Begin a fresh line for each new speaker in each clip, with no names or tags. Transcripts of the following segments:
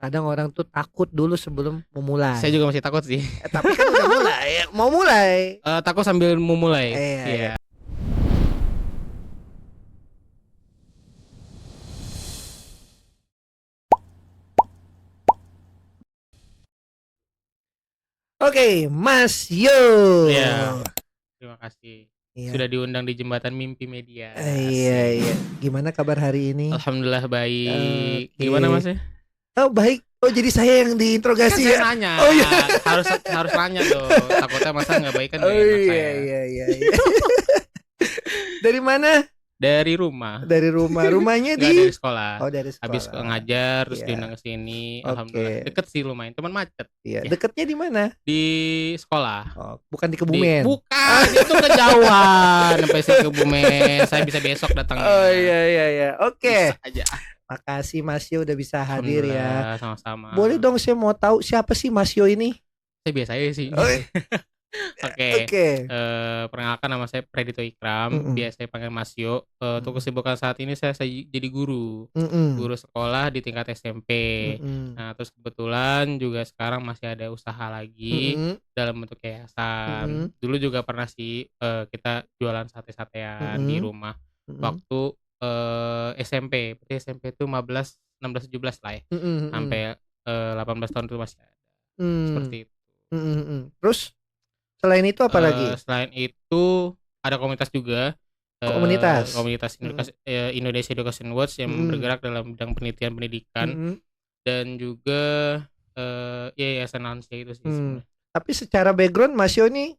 kadang orang tuh takut dulu sebelum
Saya
memulai.
juga masih takut sih.
Tapi kan udah mulai, mau mulai.
Takut sambil memulai.
Iya, iya.
Iya.
Oke, Mas Yo.
Iya. Terima kasih.
Iya.
Sudah diundang di Jembatan Mimpi Media.
Iya,
Asik.
iya. Gimana kabar hari ini?
Alhamdulillah baik.
Oke.
Gimana Mas ya?
Oh, baik. Oh, jadi saya yang
Kan
diinterogasi
saya
ya.
nanya.
Oh, iya.
Harus nanya dong. Takutnya masa nggak baik kan
Oh,
nggak enak
iya,
saya.
iya, iya, iya. Dari mana?
Dari rumah.
Dari rumah. Rumahnya
Nggak
di
dari sekolah.
Oh, dari sekolah.
Habis ngajar terus
Iya.
diundang ke sini.
Oke.
Alhamdulillah. Deket sih lumayan. Cuman macet.
Iya,
Ya.
deketnya di mana?
Di sekolah.
Oh, bukan di Kebumen.
Bukan, itu kejauhan sampai saya ke Kebumen. Saya bisa besok datangnya.
Oh, iya, iya, iya. Oke.
Bisa aja.
Makasih Mas Yo udah bisa hadir ya.
Alhamdulillah, sama-sama.
Boleh dong saya mau tahu siapa sih Mas Yo ini?
Saya biasa aja sih.
Oh,
Oke.
Oke.
Perkenalkan nama saya Predito Ikram. Biasa saya panggil Mas Yo. Untuk kesibukan saat ini saya jadi guru. Guru sekolah di tingkat SMP. Nah, terus kebetulan juga sekarang masih ada usaha lagi dalam bentuk yayasan. Dulu juga pernah sih kita jualan sate-satean di rumah. Waktu SMP. Berarti SMP itu 15, 16, 17 lah ya. Sampai 18 tahun itu masih ada. Seperti itu.
Terus selain itu apa lagi?
Selain itu ada komunitas juga. Komunitas Indonesia Education Watch yang bergerak dalam bidang penelitian pendidikan dan juga yayasan Lansia itu sih sebenarnya.
Tapi secara background Mas Yo ini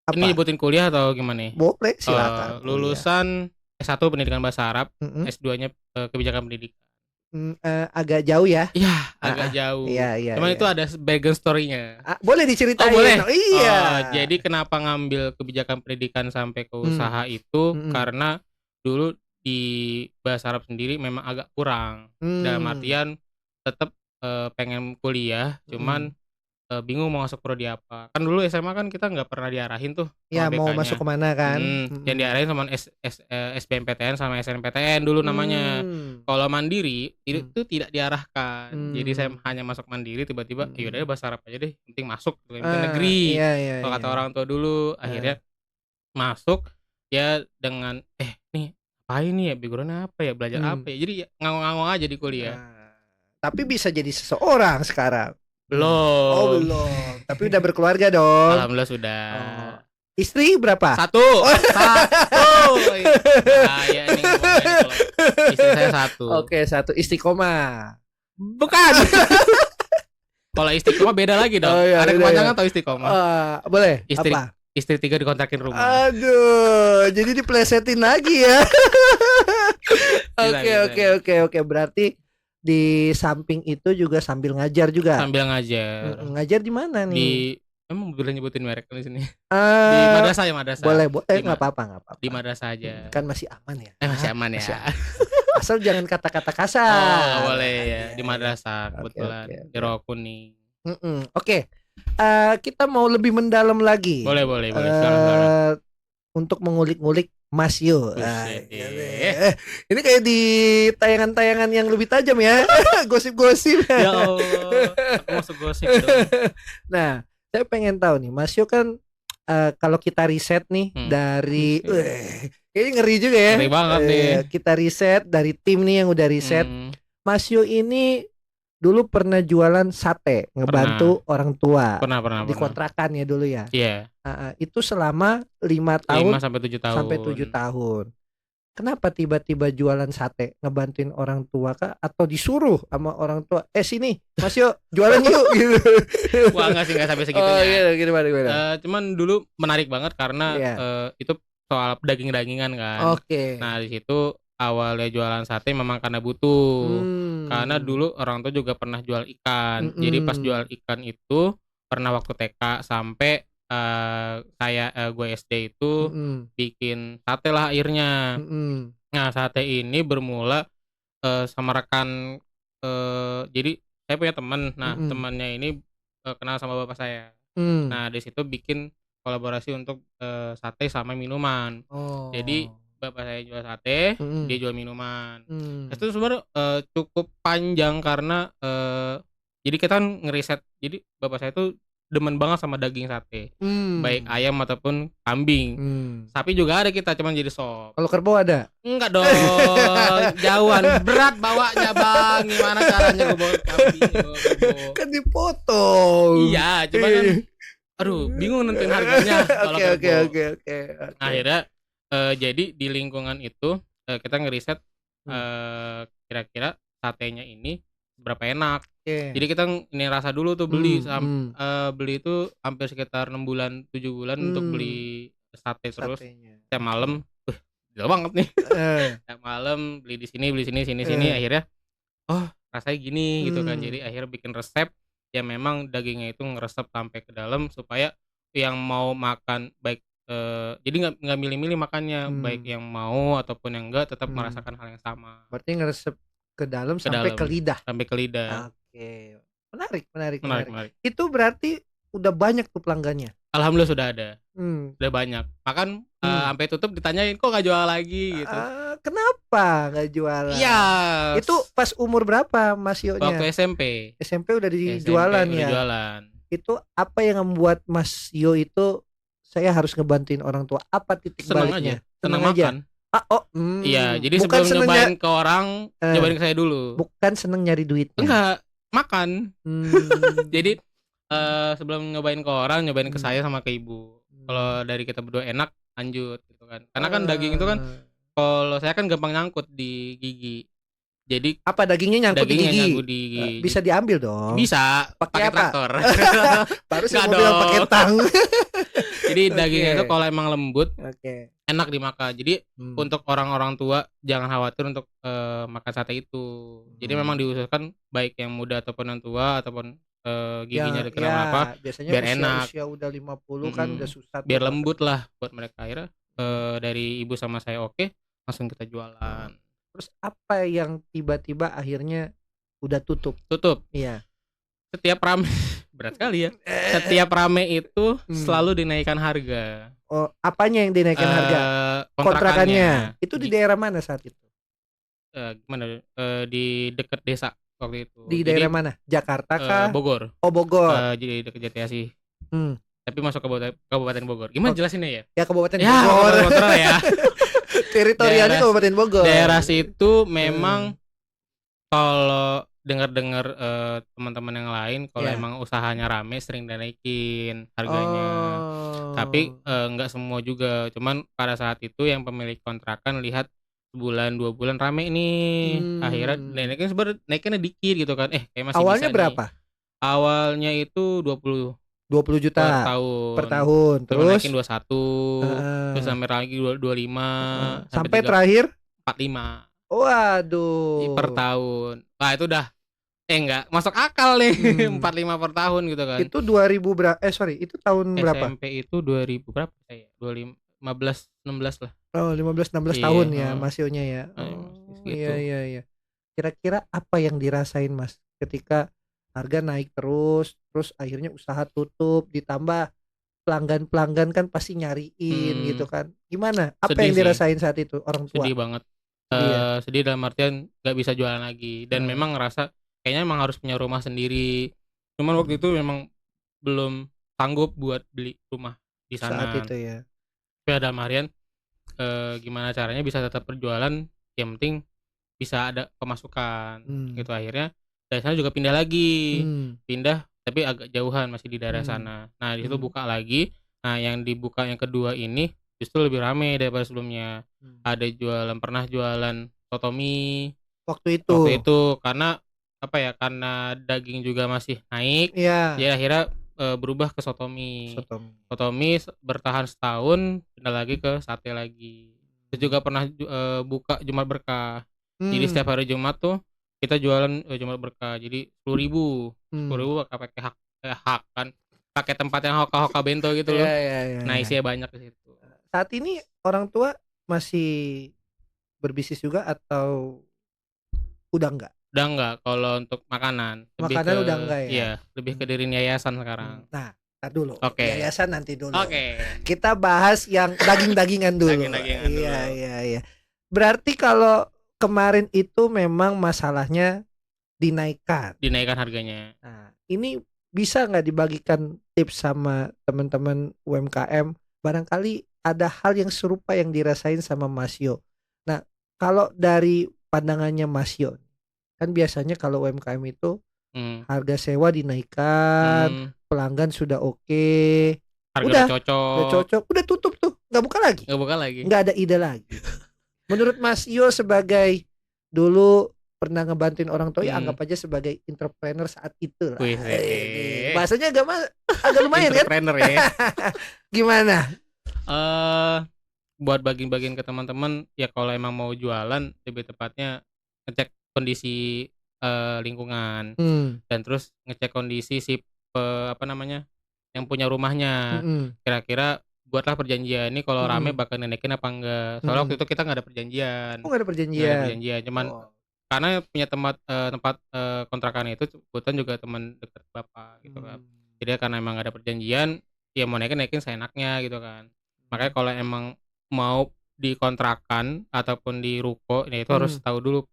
apa?
Ini nyebutin kuliah atau gimana?
Boleh, silakan.
Lulusan S1 Pendidikan Bahasa Arab, S2-nya Kebijakan Pendidikan.
Agak jauh ya?
Iya, agak jauh.
Iya.
Cuman itu ada background story-nya.
Boleh diceritain?
Oh, boleh.
Oh, iya.
Jadi kenapa ngambil kebijakan pendidikan sampai ke usaha itu karena dulu di bahasa Arab sendiri memang agak kurang. Dalam artian tetap pengen kuliah, cuman bingung mau masuk prodi apa. Kan dulu SMA kan kita nggak pernah diarahin tuh.
Ya mau
BK-nya.
masuk kemana kan?
Yang diarahin sama SBMPTN sama SNPTN dulu namanya. Kalau mandiri itu tidak diarahkan. Jadi saya hanya masuk mandiri tiba-tiba yaudah bahasa Arab aja deh, penting masuk ke negeri. Kalau kata orang tua dulu akhirnya masuk ya dengan nih apa ini ya, backgroundnya apa ya, belajar apa ya. Jadi ngangong-ngangong aja di kuliah.
Tapi bisa jadi seseorang sekarang.
Belum.
Oh, belum. Tapi udah berkeluarga dong.
Alhamdulillah sudah.
Istri berapa?
Satu. Ya ini istri saya satu.
Oke, satu istiqomah.
Bukan. Kalau istiqomah beda lagi dong. Ada kepanjangan atau istiqomah?
Boleh.
Istri 3 dikontrakin rumah.
Aduh, jadi diplesetin lagi ya. Oke. Berarti di samping itu juga sambil ngajar juga.
Sambil ngajar.
Ngajar di mana nih?
Emang boleh nyebutin merek di sini? Di madrasah ya, madrasah.
Boleh, nggak apa-apa.
Di madrasah aja.
Kan masih aman ya?
Masih aman ya.
Asal jangan kata-kata kasar.
Oh, boleh ya. Di madrasah kebetulan. Di Roh Kuning.
Oke. Kita mau lebih mendalam lagi.
Boleh.
Untuk mengulik-ngulik Mas Yo. Ini kayak di tayangan-tayangan yang lebih tajam ya. Gosip-gosip.
Ya Allah, aku masuk gosip dong.
Nah, saya pengen tahu nih, Mas Yo kan kalau kita riset nih dari kayaknya ngeri juga ya.
Ngeri banget nih.
Kita riset dari tim nih yang udah riset. Mas Yo ini dulu pernah jualan sate, ngebantu orang tua.
Pernah.
Di kontrakan ya dulu ya.
Iya.
Itu selama 5 tahun
5 sampai 7 tahun.
Sampai 7 tahun. Kenapa tiba-tiba jualan sate, ngebantuin orang tua kah atau disuruh sama orang tua? Sini, Mas Yo, jualan yuk gitu.
Wah, enggak sampai segitunya.
Oh iya, gimana?
Cuman dulu menarik banget karena itu soal daging-dagingan kan.
Oke.
Nah, di situ awalnya jualan sate memang karena butuh. Karena dulu orang tua juga pernah jual ikan. Jadi pas jual ikan itu pernah waktu TK sampai gue SD itu bikin sate lah akhirnya. Nah, sate ini bermula sama rekan. Jadi saya punya teman. Nah, temannya ini kenal sama bapak saya. Nah, di situ bikin kolaborasi untuk sate sama minuman. Jadi bapak saya jual sate, dia jual minuman. Itu sebenarnya cukup panjang karena jadi kita kan ngeriset. Jadi bapak saya tuh demen banget sama daging sate, baik ayam ataupun kambing. Sapi juga ada kita, cuman jadi sop.
Kalau kerbau ada?
Enggak dong, jauhan, berat bawanya Bang. Gimana caranya gue bawa kambing, bawa kerbau?
Kan dipotong.
Iya, cuman kan aduh, bingung nentuin harganya kalau kerbau.
Oke.
Akhirnya jadi di lingkungan itu kita ngeriset kira-kira satenya ini berapa enak. Jadi kita ini rasa dulu tuh beli beli itu hampir sekitar 6 bulan 7 bulan untuk beli sate terus. Tiap malam gila banget nih. Tiap malam beli di sini sini akhirnya rasanya gini gitu kan. Jadi akhirnya bikin resep yang memang dagingnya itu ngeresep sampai ke dalam supaya yang mau makan baik jadi nggak milih-milih makannya, baik yang mau ataupun yang enggak tetap merasakan hal yang sama.
Berarti ngeresep ke dalam sampai ke lidah.
Sampai ke lidah.
Oke. Menarik. Itu berarti udah banyak tuh pelanggannya.
Alhamdulillah sudah ada. Udah banyak. Bahkan sampai tutup ditanyain kok nggak jual lagi gitu.
Kenapa nggak jualan?
Iya.
Itu pas umur berapa Mas Yo-nya?
Waktu SMP.
SMP udah dijualan ya.
Jualan.
Itu apa yang membuat Mas Yo itu saya harus ngebantuin orang tua? Apa titik baliknya?
Senang makan. Iya, jadi
bukan
sebelum nyobain ke orang, nyobain ke saya dulu.
Bukan seneng nyari duitnya.
Enggak, makan. Jadi sebelum nyobain ke orang, nyobain ke saya sama ke ibu. Kalau dari kita berdua enak, lanjut gitu kan. Karena kan daging itu kan kalau saya kan gampang nyangkut di gigi. Jadi
apa dagingnya nyangkut di gigi? Bisa diambil dong.
Bisa, pakai
apa?
traktor.
Baru saya mau bilang pakai tang.
Jadi dagingnya itu kalau emang lembut, enak dimakan. Jadi untuk orang-orang tua jangan khawatir untuk makan sate itu. Jadi memang diusahakan baik yang muda ataupun yang tua ataupun giginya ada kenapa
biasanya
biar enak.
Usia udah 50 kan udah susah.
Biar lembut lah buat mereka. Akhirnya dari ibu sama saya langsung kita jualan.
Terus apa yang tiba-tiba akhirnya udah tutup? Iya.
Setiap rame berat sekali ya. Setiap rame itu selalu dinaikkan harga.
Oh, apanya yang dinaikkan harga? Kontrakannya. Itu di daerah mana saat itu?
Gimana? Di dekat desa waktu itu.
Di daerah mana? Jakarta kah?
Bogor.
Oh, Bogor.
Jadi dekat Jatiasih. Tapi masuk Kabupaten Bogor. Gimana jelasinnya ya?
Ya Kabupaten Bogor.
Ya.
Teritorialnya Kabupaten Bogor.
Daerah situ memang kalau dengar-dengar teman-teman yang lain kalau emang usahanya rame sering dinaikin harganya. Tapi enggak semua juga. Cuman pada saat itu yang pemilik kontrakan lihat sebulan 2 bulan rame nih. Akhirnya naikinnya dikit gitu kan. Kayak masih
awalnya
bisa
berapa?
Nih. Awalnya itu 20
juta per tahun. Terus
naikin 21. Terus sampai lagi 25
sampai terakhir
45.
Waduh.
Per tahun. Wah, itu udah enggak masuk akal nih. 45 per tahun gitu kan.
Itu 2000 berapa? Itu tahun berapa?
SMP itu 2000 berapa saya? 15 16 lah.
Oh, 15 16 tahun ya Mas Yo-nya ya. Iya. Kira-kira apa yang dirasain Mas ketika harga naik terus akhirnya usaha tutup, ditambah pelanggan kan pasti nyariin gitu kan. Gimana? Apa yang dirasain saat itu orang tua?
Sedih banget. Sedih dalam artian gak bisa jualan lagi dan memang ngerasa kayaknya emang harus punya rumah sendiri. Cuman waktu itu memang belum sanggup buat beli rumah di sana.
Saat itu ya.
Tapi dalam harian gimana caranya bisa tetap berjualan, yang penting bisa ada pemasukan gitu. Akhirnya dari sana juga pindah lagi. Pindah tapi agak jauhan, masih di daerah sana. Nah di situ buka lagi. Nah yang dibuka yang kedua ini justru lebih rame daripada sebelumnya. Ada pernah jualan sotomi
waktu itu
karena apa ya, karena daging juga masih naik. Ya akhirnya berubah ke sotomi bertahan setahun, pindah lagi ke sate lagi. Terus juga pernah buka Jumat Berkah. Jadi setiap hari Jumat tuh kita jualan Jumat Berkah. Jadi 10.000 pakai hak kan, pakai tempat yang hoka bento gitu loh. Nah isinya banyak di situ.
Saat ini orang tua masih berbisnis juga atau udah enggak?
Udah enggak kalau untuk makanan.
Makanan udah enggak ya?
Iya, lebih ke diri yayasan sekarang.
Nah, Tar dulu.
Oke.
Yayasan nanti dulu.
Oke.
Kita bahas yang daging-dagingan dulu.
Daging-dagingan dulu.
Iya. Berarti kalau kemarin itu memang masalahnya dinaikkan
harganya.
Nah, ini bisa nggak dibagikan tips sama teman-teman UMKM? Barangkali ada hal yang serupa yang dirasain sama Mas Yo. Nah, kalau dari pandangannya Mas Yo, kan biasanya kalau UMKM itu harga sewa dinaikkan, pelanggan sudah oke,
harga
udah cocok, udah tutup tuh, nggak buka lagi, nggak ada ide lagi. Menurut Mas Yo sebagai dulu pernah ngebantuin orang tua, ya anggap aja sebagai entrepreneur saat itu lah. Bahasanya agak lumayan kan?
Entrepreneur ya.
Gimana?
Buat bagian-bagian ke teman-teman ya, kalau emang mau jualan lebih tepatnya ngecek kondisi lingkungan, dan terus ngecek kondisi si yang punya rumahnya. Kira-kira buatlah perjanjian ini kalau rame bakal naikin apa enggak. Soalnya waktu itu kita nggak ada perjanjian.
Nggak ada perjanjian.
Cuman karena punya tempat kontrakan itu kebetulan juga teman dekat bapak gitu kan. Jadi karena emang gak ada perjanjian, ya mau naikin seenaknya gitu kan. Makanya kalau emang mau dikontrakan ataupun di ruko, ya itu harus tahu dulu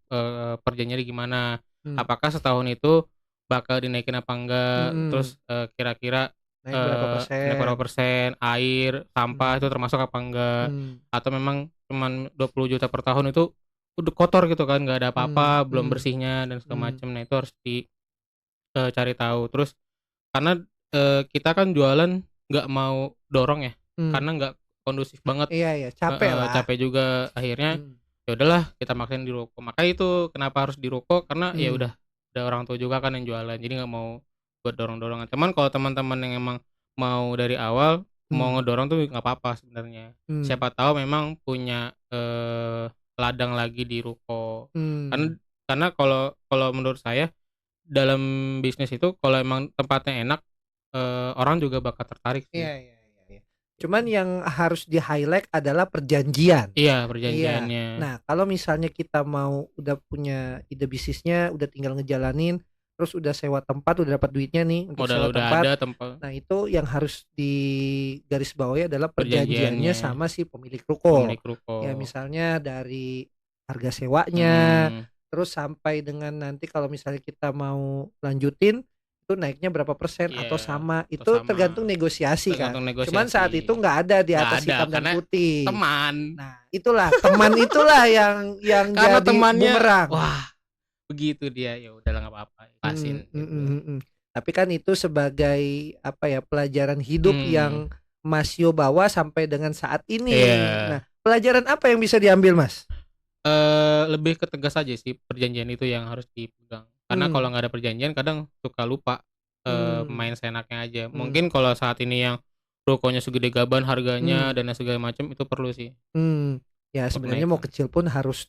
perjanjiannya gimana. Apakah setahun itu bakal dinaikin apa enggak, terus kira-kira
naik
berapa persen, air, sampah itu termasuk apa enggak, atau memang cuman 20 juta per tahun itu udah kotor gitu kan, nggak ada apa-apa, belum bersihnya dan segala macam. Nah itu harus cari tahu. Terus karena kita kan jualan nggak mau dorong ya, karena nggak kondusif banget.
Iya capek lah.
Capek juga akhirnya. Ya udahlah kita maksain di ruko. Makanya itu kenapa harus di ruko, karena ya udah orang tua juga kan yang jualan, jadi nggak mau buat dorong-dorongan. Cuman kalau teman-teman yang emang mau dari awal mau ngedorong tuh nggak apa-apa sebenarnya. Siapa tahu memang punya ladang lagi di ruko. Karena kalau menurut saya dalam bisnis itu kalau emang tempatnya enak, orang juga bakal tertarik sih.
Iya. Cuman yang harus di-highlight adalah perjanjian.
Iya, perjanjiannya.
Iya. Nah, kalau misalnya kita mau udah punya ide bisnisnya, udah tinggal ngejalanin, terus udah sewa tempat, udah dapat duitnya nih untuk sewa tempat.
Ada tempat.
Nah, itu yang harus digarisbawahi adalah perjanjiannya sama si pemilik ruko. Ya, misalnya dari harga sewanya, terus sampai dengan nanti kalau misalnya kita mau lanjutin itu naiknya berapa persen atau sama, itu tergantung negosiasi kan. Cuman saat itu nggak ada di atas hitam dan putih.
Teman.
Nah, teman itulah yang jadi bumerang.
Wah, begitu dia, ya udahlah nggak apa-apa, pasin.
Tapi kan itu sebagai pelajaran hidup yang Mas Yo bawa sampai dengan saat ini. Nah, pelajaran apa yang bisa diambil, Mas?
Lebih ke tegas aja sih, perjanjian itu yang harus dipegang. Karena kalau nggak ada perjanjian kadang suka lupa main seenaknya aja. Mungkin kalau saat ini yang rukonya segede gaban harganya dan segala macam itu perlu sih.
Ya sebenarnya mau kecil pun harus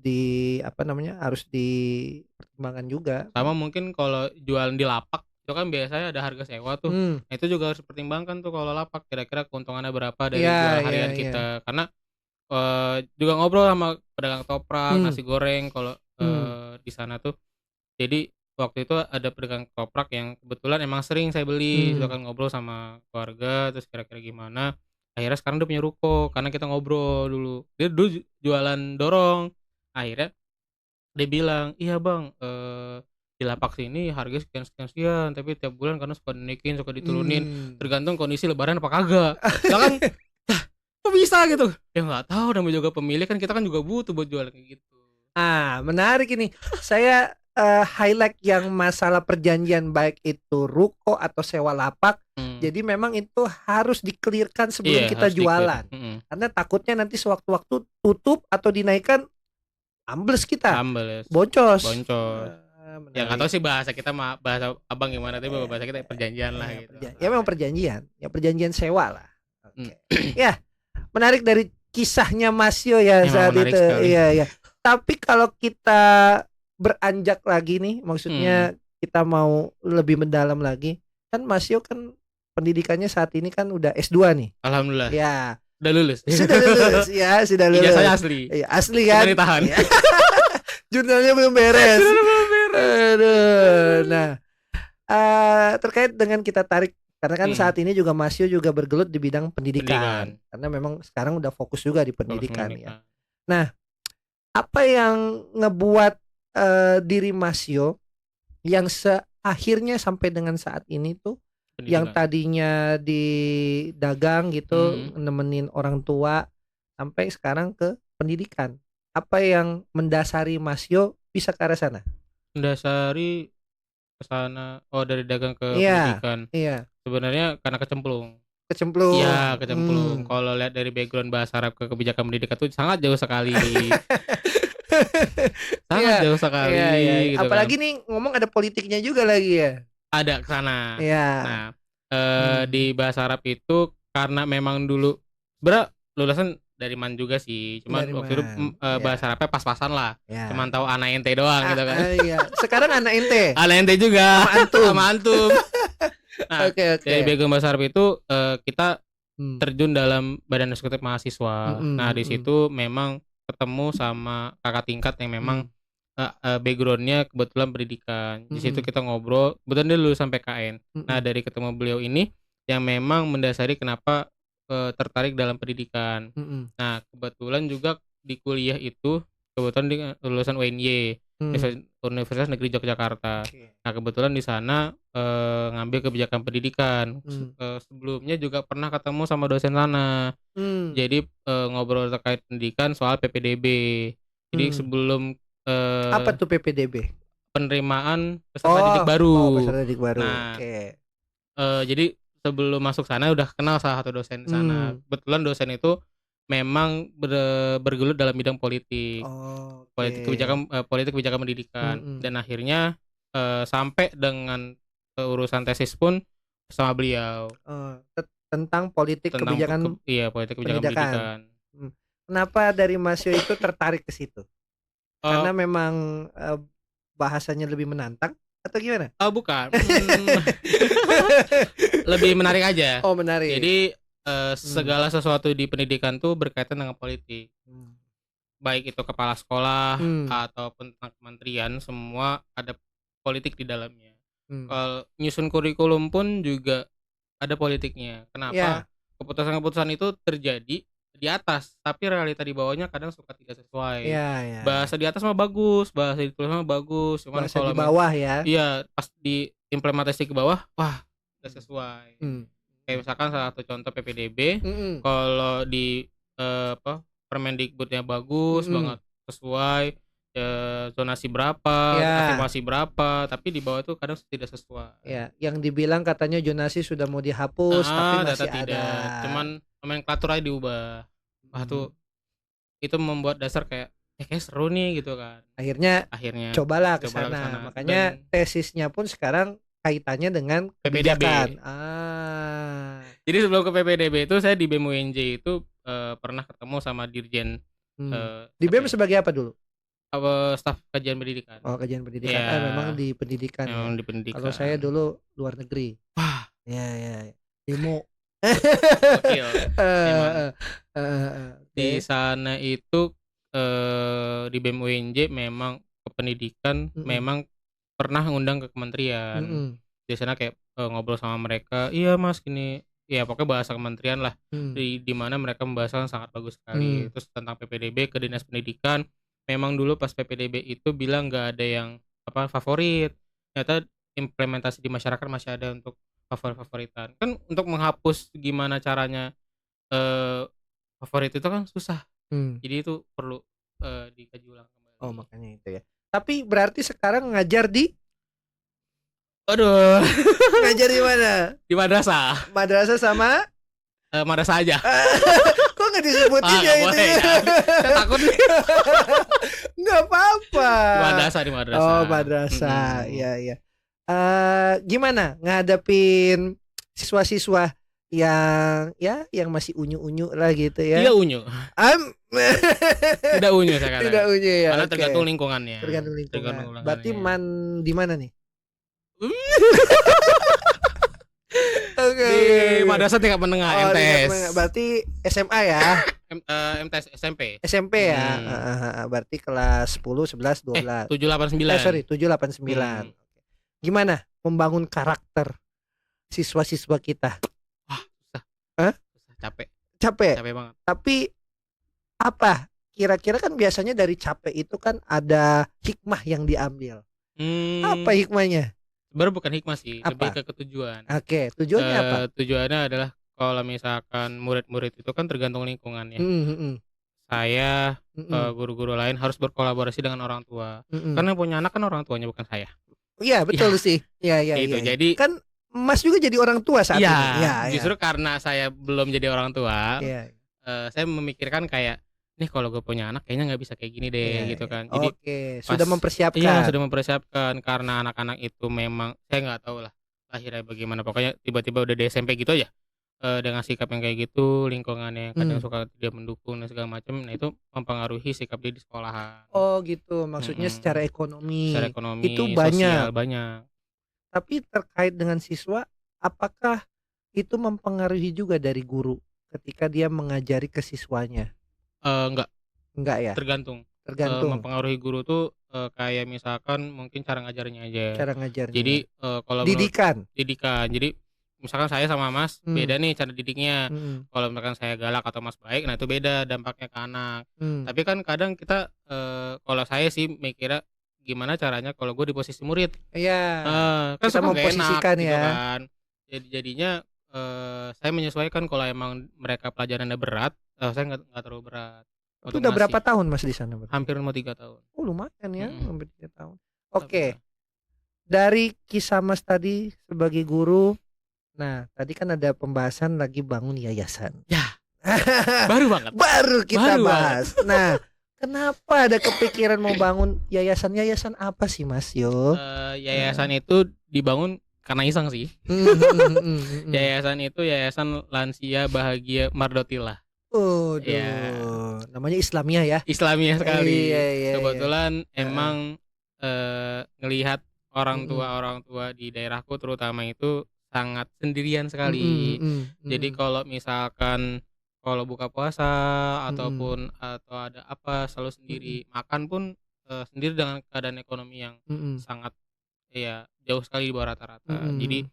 dipertimbangkan juga.
Sama mungkin kalau jualan di lapak itu kan biasanya ada harga sewa tuh. Nah, itu juga harus dipertimbangkan tuh kalau lapak, kira-kira keuntungannya berapa dari jualan harian kita. Karena juga ngobrol sama pedagang toprak, nasi goreng kalau di sana tuh. Jadi waktu itu ada pedagang toprak yang kebetulan emang sering saya beli, kan ngobrol sama keluarga, terus kira-kira gimana. Akhirnya sekarang dia punya ruko karena kita ngobrol dulu. Dia dulu jualan dorong. Akhirnya dia bilang, "Iya bang, di lapak sini harga sekian, tapi tiap bulan karena suka dinaikin, suka diturunin, tergantung kondisi lebaran apa kagak." Ya kan, kok bisa gitu? Ya nggak tahu, namanya juga pemilik kan, kita kan juga butuh buat jualan kayak gitu.
Menarik ini. Saya highlight yang masalah perjanjian, baik itu ruko atau sewa lapak. Jadi memang itu harus di-clearkan sebelum kita jualan. Karena takutnya nanti sewaktu-waktu tutup atau dinaikkan, ambles kita. Boncos.
Ya nggak tahu sih bahasa kita, bahasa abang gimana, tapi bahasa kita perjanjian lah gitu.
Ya memang perjanjian. Ya perjanjian sewa lah. Ya, menarik dari kisahnya Mas Yo ya saat itu. Iya. Tapi kalau kita beranjak lagi nih, maksudnya kita mau lebih mendalam lagi, kan Mas Yo kan pendidikannya saat ini kan udah S2 nih.
Alhamdulillah.
Ya.
Udah lulus.
Sudah lulus.
Ijazahnya asli.
Iya, asli kan.
Ditahan.
Ya. Jurnalnya belum beres. Aduh. Nah, terkait dengan kita tarik Karena kan saat ini juga Masio juga bergelut di bidang pendidikan. Karena memang sekarang udah fokus juga di pendidikan ya. Nah, apa yang ngebuat diri Masio yang akhirnya sampai dengan saat ini tuh yang tadinya di dagang gitu, nemenin orang tua sampai sekarang ke pendidikan. Apa yang mendasari Masio bisa ke arah sana?
Mendasari ke sana, dari dagang ke pendidikan.
Iya.
Sebenarnya karena kecemplung.
Iya,
kecemplung. Kalau lihat dari background bahasa Arab ke kebijakan pendidikan itu sangat jauh sekali. Sangat jauh sekali. Gitu
apalagi nih ngomong ada politiknya juga lagi ya.
Ada ke sana.
Iya.
Nah, di bahasa Arab itu karena memang dulu sebenarnya lulusan dari MAN juga sih, cuman waktu itu bahasa Arabnya pas-pasan lah. Cuman tahu anak ente doang gitu kan.
Iya. Sekarang anak ente.
Anak ente juga sama antum. Nah, dari background bahasa Arab itu kita terjun dalam badan eksekutif mahasiswa. Nah, di situ memang ketemu sama kakak tingkat yang memang backgroundnya kebetulan pendidikan. Di situ kita ngobrol, kebetulan dia lulusan PKN. Nah, dari ketemu beliau ini yang memang mendasari kenapa tertarik dalam pendidikan. Nah, kebetulan juga di kuliah itu kebetulan di lulusan UNY, Universitas Negeri Yogyakarta. Nah, kebetulan di sana ngambil kebijakan pendidikan. Sebelumnya juga pernah ketemu sama dosen sana. Jadi ngobrol terkait pendidikan soal PPDB. Jadi sebelum
apa tuh PPDB?
Penerimaan peserta didik baru.
Peserta didik baru.
Nah, jadi sebelum masuk sana udah kenal salah satu dosen sana. Kebetulan dosen itu memang bergelut dalam bidang politik. Politik kebijakan pendidikan. Dan akhirnya sampai dengan urusan tesis pun sama beliau.
Tentang politik kebijakan
pendidikan.
Kenapa dari Masio itu tertarik ke situ? Karena memang bahasanya lebih menantang atau gimana?
Bukan. Lebih menarik aja.
Menarik.
Jadi segala sesuatu di pendidikan tuh berkaitan dengan politik. Baik itu kepala sekolah ataupun tentang kementerian, semua ada politik di dalamnya. Kalau nyusun kurikulum pun juga ada politiknya. Kenapa? Keputusan-keputusan itu terjadi di atas, tapi realita di bawahnya kadang suka tidak sesuai. Bahasa di atas mah bagus, bahasa di tulis mah bagus, cuman
kalau di bawah
iya pas diimplementasi ke bawah, wah nggak sesuai. Kayak misalkan salah satu contoh PPDB, kalau di Permendikbudnya bagus banget, sesuai zonasi berapa, aktivasi berapa, tapi di bawah itu kadang tidak sesuai.
Yang dibilang katanya zonasi sudah mau dihapus, tapi masih ada.
Tidak. Cuman nomenklatur aja diubah. Wah tuh itu membuat dasar kayak seru nih gitu kan.
Akhirnya cobalah ke sana. Makanya tesisnya pun sekarang kaitannya dengan kebijakan.
Jadi sebelum ke PPDB itu saya di BEM UNJ itu pernah ketemu sama Dirjen.
Di BEM sebagai apa dulu?
Staf kajian pendidikan.
Kajian pendidikan. Memang di pendidikan.
Memang di pendidikan.
Kalau saya dulu luar negeri.
Wah.
Demo.
Di sana itu di BEM UNJ memang ke pendidikan memang pernah ngundang ke kementerian. Di sana kayak ngobrol sama mereka, iya mas gini, ya pokoknya bahasa kementerian lah, di mana mereka membahasakan sangat bagus sekali. Terus tentang PPDB ke dinas pendidikan, memang dulu pas PPDB itu bilang nggak ada yang favorit, ternyata implementasi di masyarakat masih ada untuk favorit-favoritan. Kan untuk menghapus gimana caranya favorit itu kan susah. Jadi itu perlu dikaji ulang kembali.
Makanya itu ya. Tapi berarti sekarang ngajar di ngajar di mana?
Di madrasah.
Madrasah sama
madrasah aja.
Kok nggak disebutin ya itu?
Saya takut nih.
Nggak apa-apa.
Di madrasah.
Madrasah. Iya. Gimana ngadepin siswa-siswa yang masih unyu-unyu lah gitu ya?
Tidak unyu. Tidak unyu sekarang.
Tidak unyu ya.
Karena tergantung lingkungannya.
Tergantung lingkungan. Berarti di mana nih?
Di madrasah tingkat menengah MTS.
Berarti SMA ya?
MTS SMP.
SMP ya. Berarti kelas 10, 11, 12.
7, 8, 9.
7, 8, 9. Gimana membangun karakter siswa-siswa kita?
Wah, susah.
Hah?
Susah, capek.
Capek?
Capek banget.
Tapi apa? Kira-kira kan biasanya dari capek itu kan ada hikmah yang diambil. Apa hikmahnya?
Sebenarnya bukan hikmah sih, lebih
Apa?
ke tujuan.
Oke, tujuannya apa?
Tujuannya adalah kalau misalkan murid-murid itu kan tergantung lingkungan ya. Saya, guru-guru lain harus berkolaborasi dengan orang tua. Karena yang punya anak kan orang tuanya, bukan saya.
Iya, betul
Iya.
sih. Iya.
Gitu. Jadi
Kan Mas juga jadi orang tua saat ini.
iya, justru karena saya belum jadi orang tua,
Iya.
Saya memikirkan kayak, nih kalau gue punya anak kayaknya nggak bisa kayak gini deh, gitu kan. Jadi
Oke,
pas
sudah mempersiapkan.
iya, sudah mempersiapkan karena anak-anak itu memang saya nggak tahu lah lahirnya bagaimana, pokoknya tiba-tiba udah di SMP gitu aja, dengan sikap yang kayak gitu, lingkungannya yang kadang suka tidak mendukung dan segala macam, nah itu mempengaruhi sikap dia di sekolahan.
Oh gitu, maksudnya secara ekonomi.
Secara ekonomi,
Itu
sosial,
banyak.
banyak.
Tapi terkait dengan siswa, apakah itu mempengaruhi juga dari guru ketika dia mengajari ke siswanya?
Enggak
ya?
tergantung.
Tergantung.
Mempengaruhi guru tuh, kayak misalkan mungkin cara ngajarnya aja.
Cara ngajarnya.
Jadi, kalau
didikan.
Jadi misalkan saya sama Mas beda nih cara didiknya. Kalau misalkan saya galak atau Mas baik, nah itu beda dampaknya ke anak. Tapi kan kadang kita, kalau saya sih mikirnya gimana caranya kalau gue di posisi murid.
Iya.
Kan
Kita
suka nggak enak
memposisikan
gitu
ya.
kan. Jadinya, saya menyesuaikan kalau emang mereka pelajarannya berat, saya nggak terlalu berat.
Itu udah berapa tahun Mas di sana?
Hampir mau 3 tahun.
Oh lumayan ya, hampir 3 tahun. Oke. Dari kisah Mas tadi sebagai guru, nah tadi kan ada pembahasan lagi bangun yayasan.
Ya. Baru banget.
Baru kita bahas. Nah, kenapa ada kepikiran mau bangun yayasan? Yayasan apa sih Mas Yo?
Yayasan itu dibangun karena iseng sih. Yayasan itu Yayasan Lansia Bahagia Mardotila.
Namanya Islamiyah ya.
Islamiyah sekali.
Iya.
Kebetulan emang ngelihat orang tua di daerahku terutama itu sangat sendirian sekali. Jadi kalau misalkan kalau buka puasa ataupun atau ada apa selalu sendiri, makan pun sendiri dengan keadaan ekonomi yang sangat ya jauh sekali di bawah rata-rata. Jadi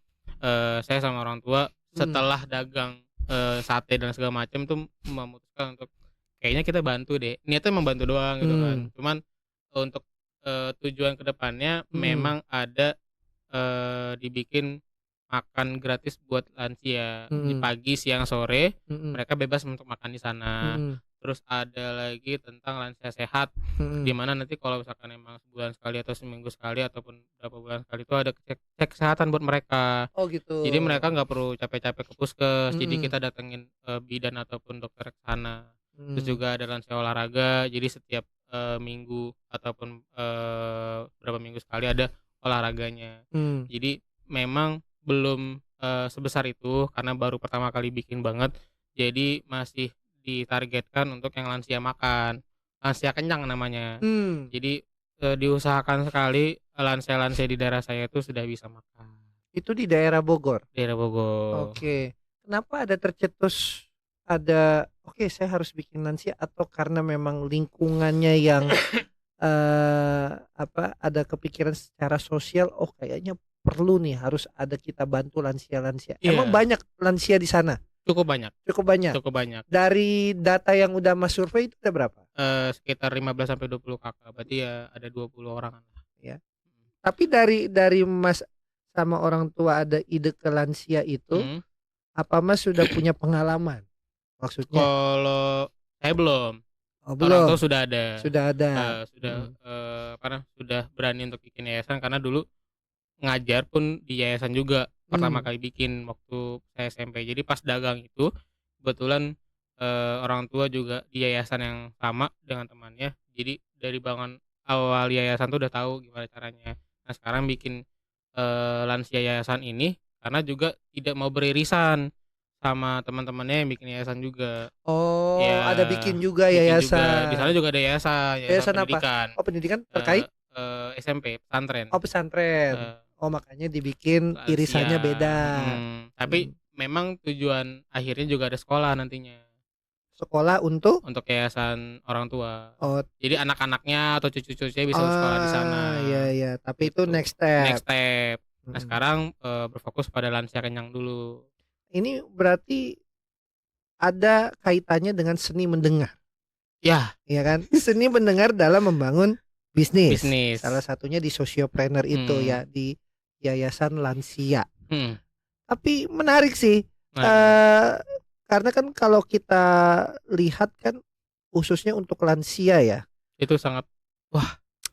saya sama orang tua setelah dagang sate dan segala macam tuh memutuskan untuk kayaknya kita bantu deh. Niatnya membantu doang gitu kan. Cuman untuk tujuan kedepannya memang ada dibikin makan gratis buat lansia di pagi, siang, sore. Mereka bebas untuk makan di sana. Terus ada lagi tentang lansia sehat, di mana nanti kalau misalkan emang sebulan sekali atau seminggu sekali ataupun berapa bulan sekali itu ada cek kesehatan buat mereka.
Oh gitu.
Jadi mereka nggak perlu capek-capek ke puskes. Jadi kita datengin bidan ataupun dokter ke sana. Terus juga ada lansia olahraga. Jadi setiap minggu ataupun berapa minggu sekali ada olahraganya. Jadi memang belum sebesar itu karena baru pertama kali bikin banget. Jadi masih ditargetkan untuk yang lansia makan, lansia kenyang namanya. Jadi diusahakan sekali lansia-lansia di daerah saya itu sudah bisa makan.
Itu di daerah Bogor.
Daerah Bogor.
Oke. Kenapa ada tercetus oke saya harus bikin lansia, atau karena memang lingkungannya yang ada kepikiran secara sosial, kayaknya perlu nih harus ada kita bantu lansia-lansia. Emang banyak lansia di sana?
Cukup banyak.
Dari data yang udah Mas survei itu ada berapa?
Sekitar 15 sampai 20 kakak. Berarti ya ada 20 orang
ya. Tapi dari Mas sama orang tua ada ide ke lansia itu, apa Mas sudah punya pengalaman? Maksudnya?
Kalau saya belum.
Belum.
Orang tua sudah ada. Sudah berani untuk bikin yayasan karena dulu ngajar pun di yayasan juga. Pertama kali bikin waktu saya SMP. Jadi pas dagang itu kebetulan orang tua juga di yayasan yang sama dengan temannya. Jadi dari bangun awal yayasan tuh udah tahu gimana caranya. Nah sekarang bikin lansia yayasan ini karena juga tidak mau beririsan sama teman-temannya yang bikin yayasan juga.
Ada bikin juga yayasan.
Di sana juga ada yayasan pendidikan.
Apa? Pendidikan terkait
SMP, pesantren.
Pesantren. Makanya dibikin irisannya beda.
Tapi memang tujuan akhirnya juga ada sekolah nantinya.
Sekolah untuk
yayasan orang tua. Jadi anak-anaknya atau cucu-cucunya bisa sekolah di sana.
Iya. Tapi gitu. Itu next step.
Nah sekarang berfokus pada lansia kenyang dulu.
Ini berarti ada kaitannya dengan seni mendengar.
Ya.
Iya kan? Seni mendengar dalam membangun bisnis.
Bisnis.
Salah satunya di Sociopreneur itu ya, di Yayasan Lansia. Tapi menarik sih. Karena kan kalau kita lihat kan khususnya untuk lansia ya.
Itu sangat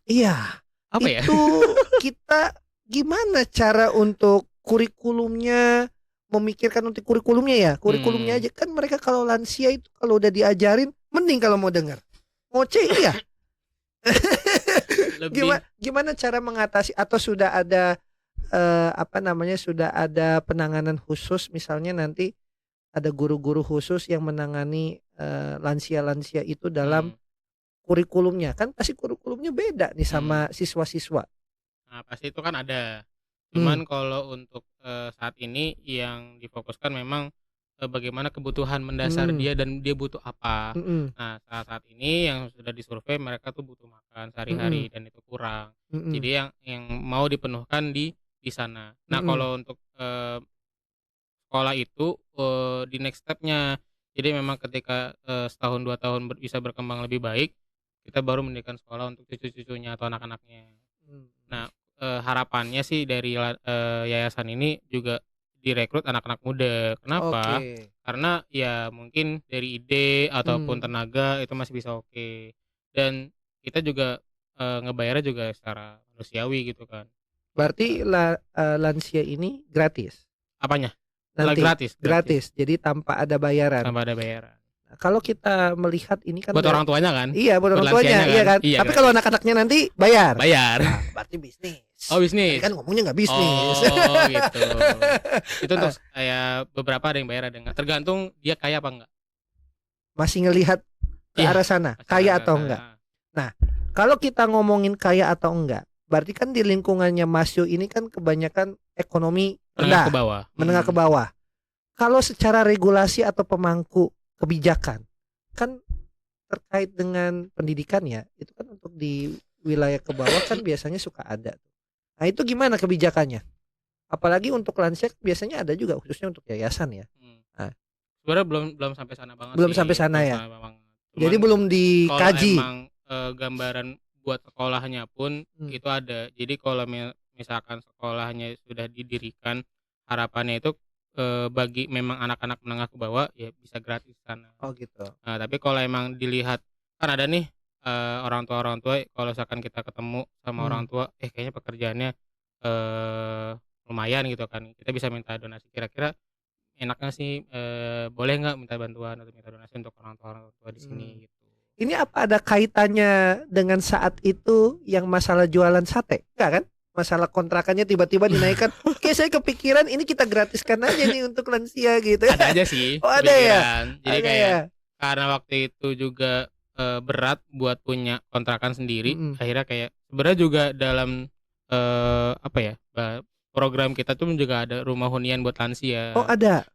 Iya.
Apa ya?
Itu kita gimana cara untuk kurikulumnya, memikirkan untuk kurikulumnya ya. Kurikulumnya aja kan mereka kalau lansia itu kalau udah diajarin mending kalau mau dengar. Ngoceh iya. Gimana cara mengatasi atau sudah ada sudah ada penanganan khusus, misalnya nanti ada guru-guru khusus yang menangani lansia-lansia itu dalam kurikulumnya. Kan pasti kurikulumnya beda nih sama siswa-siswa.
Nah pasti itu kan ada. Cuman kalau untuk saat ini yang difokuskan memang bagaimana kebutuhan mendasar dia dan dia butuh apa. Nah saat ini yang sudah disurvei mereka tuh butuh makan sehari-hari dan itu kurang. Jadi yang mau dipenuhkan di sana. Nah kalau untuk sekolah itu di next stepnya, jadi memang ketika setahun 2 tahun bisa berkembang lebih baik, kita baru mendirikan sekolah untuk cucu-cucunya atau anak-anaknya. Nah harapannya sih dari yayasan ini juga direkrut anak-anak muda. Kenapa? Karena ya mungkin dari ide ataupun tenaga itu masih bisa oke. Dan kita juga ngebayarnya juga secara manusiawi gitu kan.
Berarti lansia ini gratis?
Apanya?
Nanti
gratis.
Jadi tanpa ada bayaran. Nah, kalau kita melihat ini kan
buat orang tuanya kan?
Iya, buat orang tuanya,
kan?
Iya kan.
Iya,
tapi kalau anak-anaknya nanti bayar.
Nah,
berarti bisnis.
Oh, bisnis.
Tadi kan ngomongnya nggak bisnis.
Oh, gitu. Itu untuk kayak beberapa ada yang bayar, ada yang enggak. Tergantung dia kaya apa enggak.
Masih ngelihat ke arah sana, kaya atau enggak. Nah, kalau kita ngomongin kaya atau enggak, berarti kan di lingkungannya Mas Yo ini kan kebanyakan ekonomi rendah, menengah ke bawah. Kalau secara regulasi atau pemangku kebijakan kan terkait dengan pendidikan ya, itu kan untuk di wilayah ke bawah kan biasanya suka ada. Nah itu gimana kebijakannya? Apalagi untuk lansia biasanya ada juga khususnya untuk yayasan ya. Nah,
sebenarnya belum sampai sana banget.
Belum sampai sana ya. Jadi belum dikaji.
Kalau emang gambaran buat sekolahnya pun itu ada. Jadi kalau misalkan sekolahnya sudah didirikan, harapannya itu bagi memang anak-anak menengah ke bawah ya bisa gratis sana.
Oh gitu.
Nah, tapi kalau emang dilihat kan ada nih orang tua kalau misalkan kita ketemu sama orang tua kayaknya pekerjaannya lumayan gitu kan. Kita bisa minta donasi, kira-kira enaknya sih boleh nggak minta bantuan atau minta donasi untuk orang tua di sini gitu.
Ini apa ada kaitannya dengan saat itu yang masalah jualan sate? Enggak kan? Masalah kontrakannya tiba-tiba dinaikkan. Oke, saya kepikiran ini kita gratiskan aja nih untuk lansia gitu.
Ada aja sih.
Oh, ada ya.
Jadi kayak karena waktu itu juga berat buat punya kontrakan sendiri, akhirnya kayak sebenarnya juga dalam program kita tuh juga ada rumah hunian buat lansia.
Oh, ada.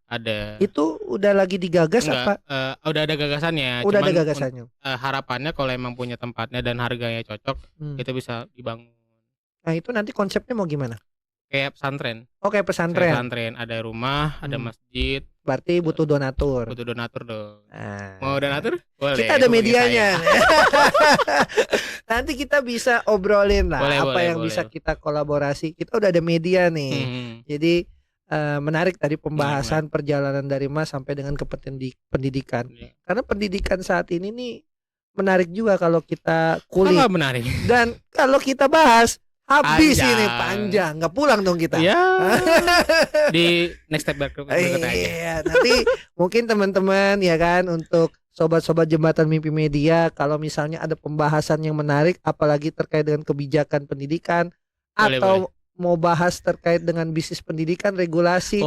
Itu udah lagi digagas?
Enggak, udah ada gagasannya.
Udah ada gagasannya.
Harapannya kalau emang punya tempatnya dan harganya cocok, kita bisa dibangun.
Nah itu nanti konsepnya mau gimana?
Kayak pesantren.
Oh kayak pesantren.
Ada rumah, ada masjid.
Berarti butuh donatur.
Butuh donatur dong. Mau donatur? Boleh.
Kita ada medianya. Nanti kita bisa obrolin lah boleh, bisa kita kolaborasi. Kita udah ada media nih. Jadi menarik tadi pembahasan perjalanan dari Mas sampai dengan ke pendidikan. Karena pendidikan saat ini nih menarik juga kalau kita kulik.
Sangat menarik.
Dan kalau kita bahas habis ini panjang, nggak pulang dong kita.
Ya. Di next step berikutnya aja.
Iya, nanti mungkin teman-teman ya kan untuk sobat-sobat Jembatan Mimpi Media, kalau misalnya ada pembahasan yang menarik, apalagi terkait dengan kebijakan pendidikan atau mau bahas terkait dengan bisnis pendidikan, regulasi,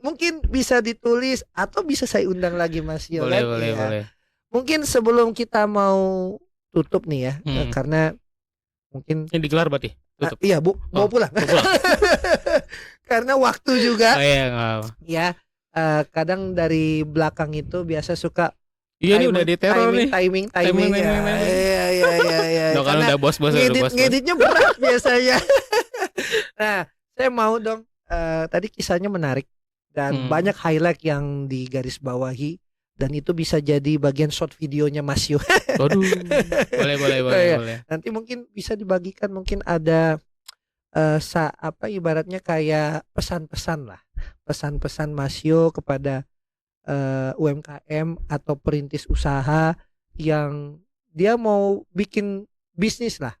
mungkin bisa ditulis atau bisa saya undang lagi Mas Yo.
Boleh.
Mungkin sebelum kita mau tutup nih ya, karena mungkin
ini digelar berarti tutup.
Iya Bu, mau pulang. Karena waktu juga. Ya, kadang dari belakang itu biasa suka.
Iya ini udah diteror nih.
Timing. Iya.
Kalau udah bos
ngeditnya berat biasanya. Nah, Saya mau dong. Tadi kisahnya menarik dan banyak highlight yang digarisbawahi dan itu bisa jadi bagian short videonya Mas Yu.
Waduh, boleh.
Nanti mungkin bisa dibagikan, mungkin ada ibaratnya kayak pesan-pesan lah, pesan-pesan Mas Yu kepada UMKM atau perintis usaha yang dia mau bikin bisnis lah,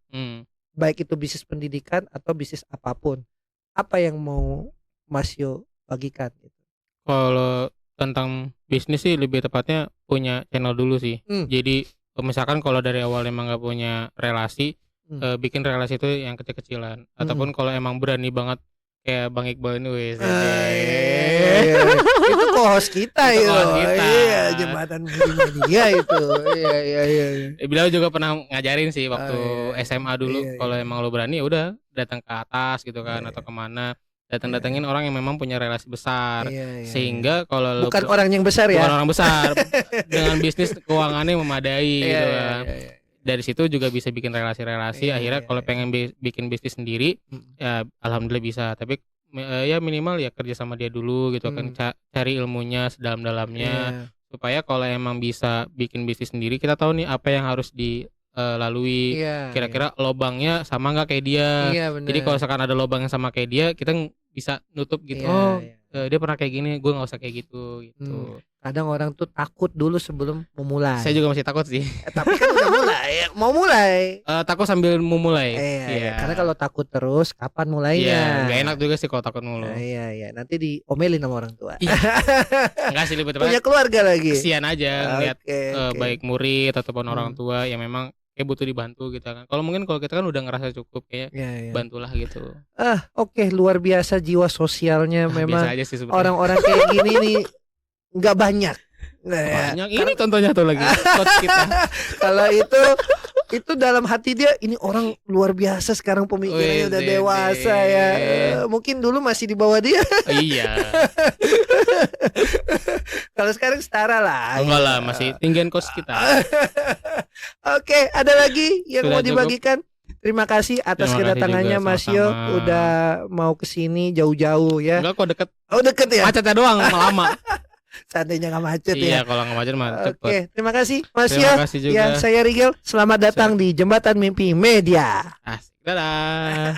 baik itu bisnis pendidikan atau bisnis apapun. Apa yang mau Mas Yu bagikan gitu?
Kalau tentang bisnis sih lebih tepatnya punya channel dulu sih. Jadi misalkan kalau dari awal emang nggak punya relasi, bikin relasi itu yang kecil-kecilan. Ataupun kalau emang berani banget kayak Bang Iqbal ini,
itu co-host kita itu. Iya, jembatan media itu. Iya.
Beliau juga pernah ngajarin sih waktu SMA dulu. Kalau emang lo berani, udah datang ke atas gitu kan, atau kemana. Datangin orang yang memang punya relasi besar, sehingga kalau
bukan orang yang besar ya,
bukan orang besar dengan bisnis keuangannya memadai gitu kan. Dari situ juga bisa bikin relasi-relasi. Akhirnya kalau pengen bikin bisnis sendiri, ya alhamdulillah bisa. Tapi ya minimal ya kerja sama dia dulu gitu kan, cari ilmunya sedalam-dalamnya, supaya kalau emang bisa bikin bisnis sendiri, kita tahu nih apa yang harus dilalui. Kira-kira lobangnya sama nggak kayak dia. Jadi kalau misalkan ada lobang yang sama kayak dia, kita bisa nutup gitu. Dia pernah kayak gini, gue nggak usah kayak gitu.
Kadang orang tuh takut dulu sebelum memulai.
Saya juga masih takut sih.
Tapi kan udah mulai, mau mulai.
Takut sambil memulai.
Karena kalau takut terus, kapan mulainya?
Gak enak juga sih kalau takut mulu.
Iya. Nanti diomelin sama orang tua.
Enggak sih, lebih tepat.
Punya keluarga lagi.
Kesian aja ngeliat baik murid ataupun orang tua yang memang kayak butuh dibantu gitu kan. Kalau kita kan udah ngerasa cukup, kayak bantulah gitu.
Oke, luar biasa jiwa sosialnya memang.
Biasa aja sih sebetulnya.
Orang-orang kayak gini nih nggak banyak.
Banyak. Ini contohnya tuh lagi coach kita.
Kalau itu dalam hati dia, ini orang luar biasa sekarang, pemikirannya udah dewasa ya. Mungkin dulu masih di bawah dia.
Iya.
Kalau sekarang setara lah.
Enggak lah, masih tinggian coach kita.
Oke, ada lagi yang sudah mau dibagikan? Terima kasih atas kedatangannya Mas Yu, udah mau kesini jauh-jauh ya.
Enggak kok, deket.
Oh, deket ya.
Macetnya doang lama.
Seandainya nggak macet ya.
Iya, kalau nggak macet mah cepet.
Oke, terima kasih Mas Yu.
Terima kasih juga.
Ya, saya Rigel. Selamat datang di Jembatan Mimpi Media.
Asik. Dadah.